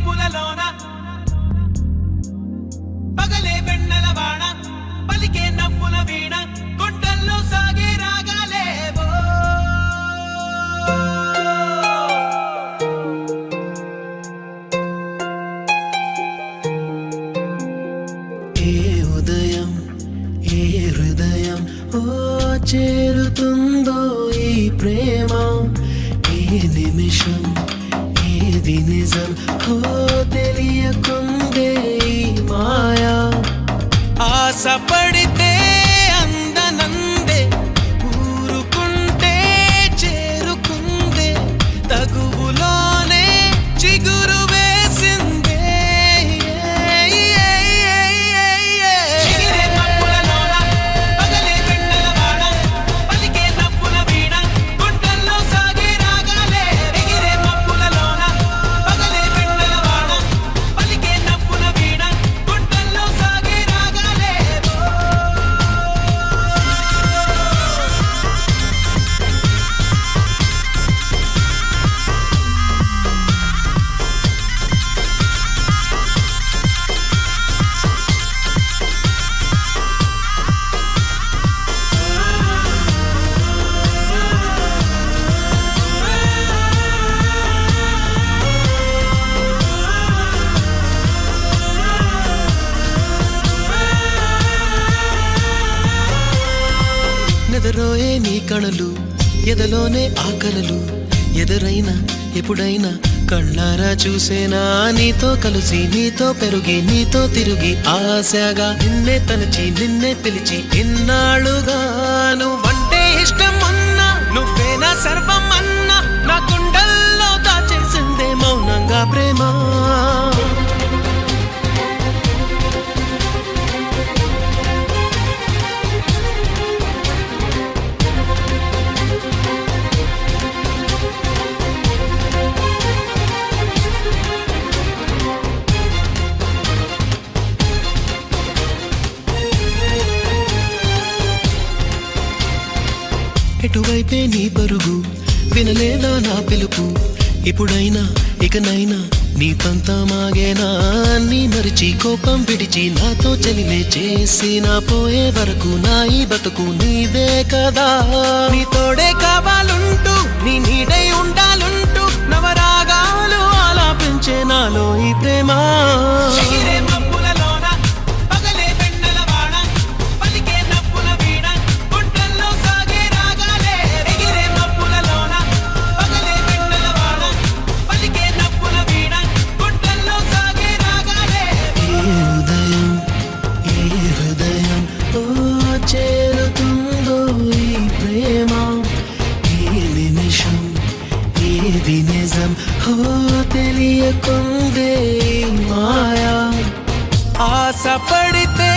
మబ్బులలోన పగలే వెన్నెల వాన పలికే నవ్వుల వీణ గుంటల్లో సాగే రాగాలేవో ఏ ఉదయం ఏ హృదయం ఓ చేరుతుందో ఈ ప్రేమ ఏ నిమిషం ఏది నిజం ఓ తెలియకుందే ఈ మాయా ఆశపడితే అందనందే ఊరుకుంటే చేరుకుందే తగువులోనే చిగురు వేసిందే చిగిరే మబ్బులలోన పగలే వెన్నెల వాన పలికే నవ్వుల వీణ గుంటల్లో సాగే రాగాలే ఎగిరే మబ్బులలోన పగలే వెన్నెల వాన పలికే నవ్వుల వీణ గుంటల్లో సాగే రాగాలే నెదరోయే నీ కణలు ఎదలోనే ఆకలలు ఎదురైనా ఎప్పుడైనా కళ్ళారా చూసేనా నీతో కలిసి నీతో పెరుగి నీతో తిరిగి ఆశగా నిన్నే తలచి నిన్నే పిలిచి ఇన్నాళ్ళుగా నువ్వంటే ఇష్టం ఉన్నా నువ్వేనా సర్వం అన్నా నా గుండెల్లో దాచేసిందే మౌనంగా ప్రేమ ఎటువైపే నీ పరుగు వినలేదా నా పిలుపు ఇప్పుడైనా ఇకనైనా నీ పంత మాగేనా నీ మరిచి కోపం విడిచి నాతో చెలిమే చేసి నా పోయే వరకు నా ఈ బతుకు నీదే కదా నీ తోడే కావాలుంటూ నీ నీడై ఉండాలుంటూ నవరాగాలు ఆలాపించే నాలో ఈ ప్రేమ చిగిరే మబ్బులలోన పగలే వెన్నెల వాన పలికే నవ్వుల వీణ గుంటల్లో సాగే రాగాలే ఎగిరే మబ్బులలోన పగలే వెన్నెల వాన పలికే నవ్వుల వీణ గుంటల్లో సాగే రాగాలే ఏ ఉదయం ఏ హృదయం ఓ చేరుతుందో ఈ ప్రేమ ఏ నిమిషం ఏది నిజం ఓ తెలియకుందే ఈ మాయా ఆశపడితే